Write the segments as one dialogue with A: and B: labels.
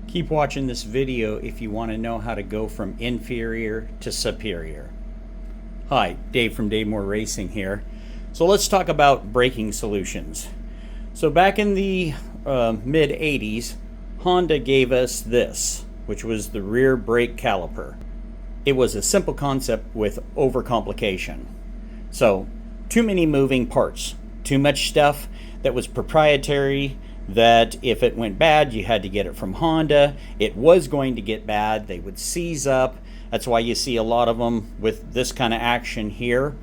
A: Keep watching this video if you want to know how to go from inferior to superior. Hi, Dave from Dave Moore Racing here. So let's talk about braking solutions. So back in the mid 80s, Honda gave us this, which was the rear brake caliper. It was a simple concept with overcomplication. So too many moving parts, too much stuff that was proprietary, that if it went bad, you had to get it from Honda. It was going to get bad. They would seize up. That's why you see a lot of them with this kind of action here.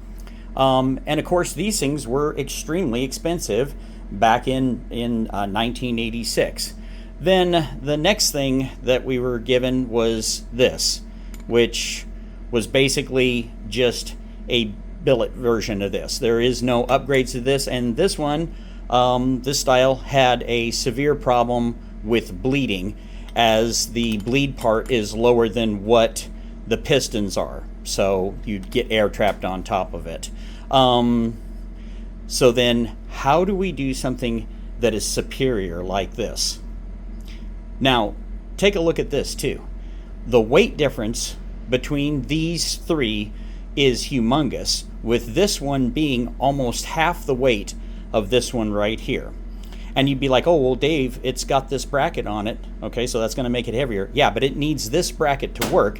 A: And of course, these things were extremely expensive back in 1986. Then the next thing that we were given was this, which was basically just a billet version of this. There is no upgrades to this, and this one, this style had a severe problem with bleeding, as the bleed part is lower than what the pistons are, so you'd get air trapped on top of it. So then how do we do something that is superior like this? Now take a look at this too. The weight difference between these three is humongous, with this one being almost half the weight of this one right here. And you'd be like, oh, well, Dave, it's got this bracket on it. Okay, so that's going to make it heavier. Yeah, but it needs this bracket to work,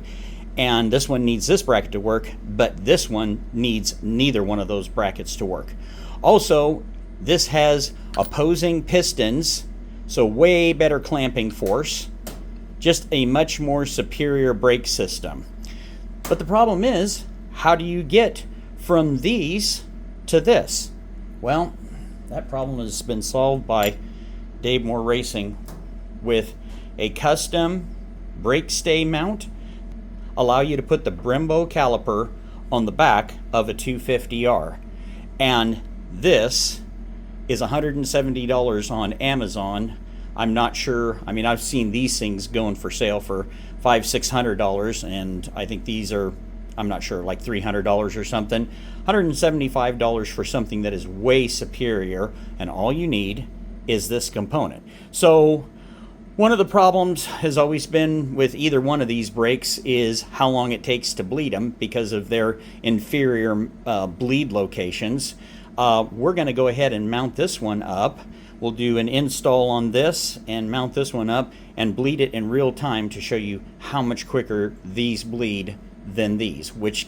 A: and this one needs this bracket to work, but this one needs neither one of those brackets to work. Also, this has opposing pistons, so way better clamping force, just a much more superior brake system. But the problem is, how do you get from these to this? Well, that problem has been solved by Dave Moore Racing with a custom brake stay mount. Allow you to put the Brembo caliper on the back of a 250R. And this is $170 on Amazon. I'm not sure, I mean, I've seen these things going for sale for $500-600, and I think these are, I'm not sure, like $300 or something. $175 for something that is way superior, and all you need is this component. So one of the problems has always been with either one of these brakes is how long it takes to bleed them because of their inferior bleed locations. We're going to go ahead and mount this one up. We'll do an install on this and mount this one up and bleed it in real time to show you how much quicker these bleed than these, which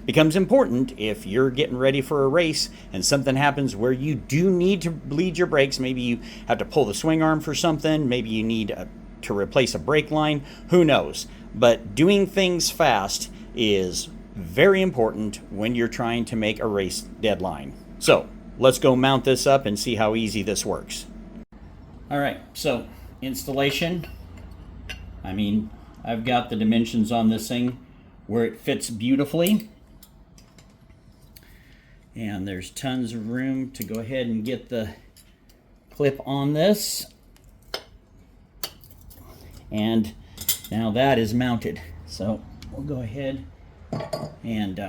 A: becomes important if you're getting ready for a race and something happens where you do need to bleed your brakes. Maybe you have to pull the swing arm for something, maybe you need to replace a brake line, who knows. But doing things fast is very important when you're trying to make a race deadline. So let's go mount this up and see how easy this works. All right, so installation. I mean, I've got the dimensions on this thing where it fits beautifully, and there's tons of room to go ahead and get the clip on this. And now that is mounted, so we'll go ahead and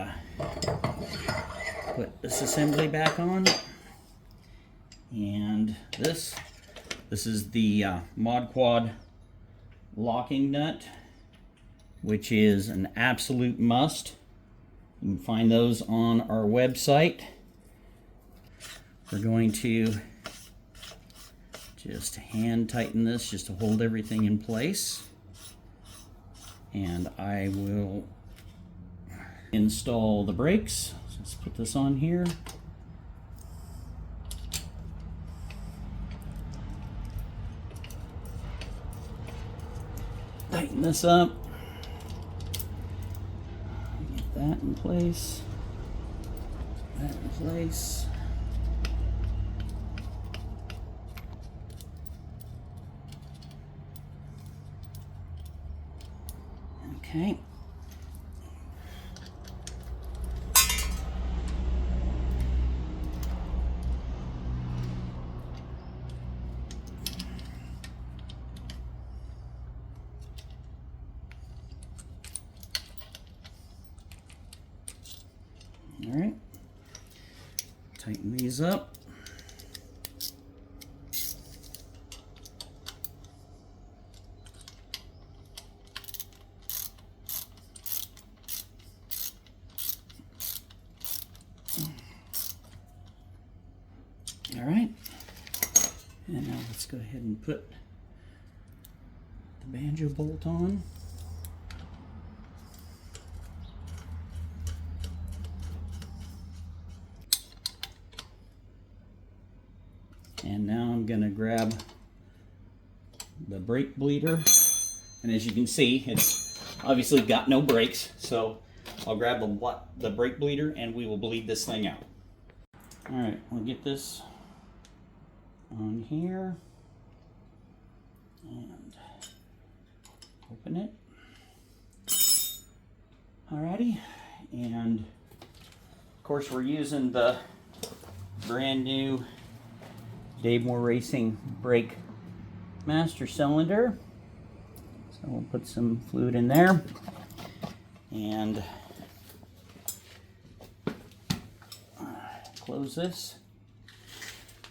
A: put this assembly back on. And this is the Mod Quad locking nut, which is an absolute must. You can find those on our website. We're going to just hand tighten this just to hold everything in place. And I will install the brakes. So let's put this on here. Tighten this up. Get that in place. That in place. Okay. All right, tighten these up. go ahead and put the banjo bolt on. And now I'm going to grab the brake bleeder. And as you can see, it's obviously got no brakes. So I'll grab the brake bleeder and we will bleed this thing out. All right, we'll get this on here and open it. Alrighty, and of course we're using the brand new Dave Moore Racing brake master cylinder. So we'll put some fluid in there and close this,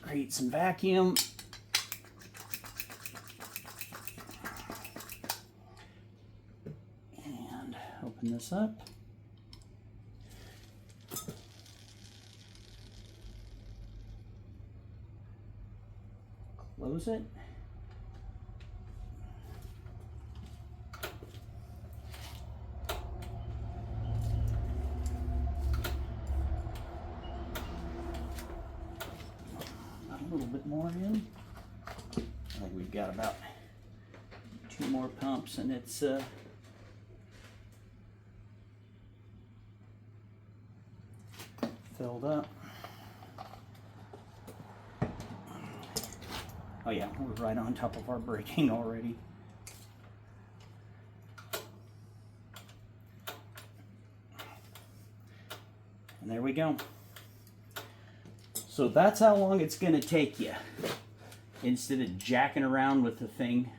A: create some vacuum. And open this up. Close it. A little bit more in. I think we've got about 2 more pumps and it's filled up. Oh yeah, we're right on top of our braking already. And there we go. So that's how long it's going to take you, instead of jacking around with the thing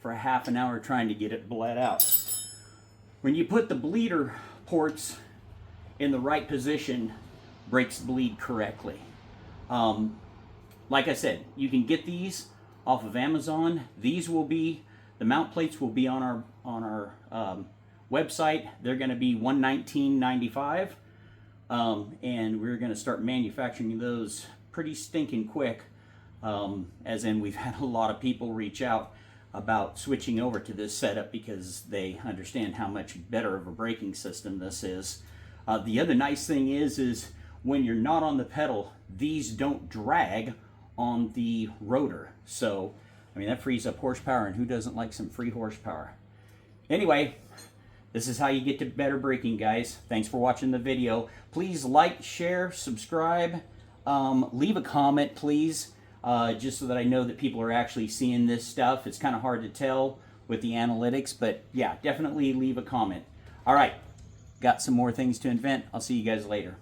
A: for a half an hour trying to get it bled out. When you put the bleeder ports in the right position, brakes bleed correctly. Like I said, you can get these off of Amazon. These will be, the mount plates will be on our website. They're going to be $119.95. And we're going to start manufacturing those pretty stinking quick, as in we've had a lot of people reach out about switching over to this setup because they understand how much better of a braking system this is. The other nice thing is when you're not on the pedal, these don't drag on the rotor. So, I mean, that frees up horsepower, and who doesn't like some free horsepower? Anyway, this is how you get to better braking, guys. Thanks for watching the video. Please like, share, subscribe, leave a comment, please, just so that I know that people are actually seeing this stuff. It's kind of hard to tell with the analytics, but yeah, definitely leave a comment. All right, got some more things to invent. I'll see you guys later.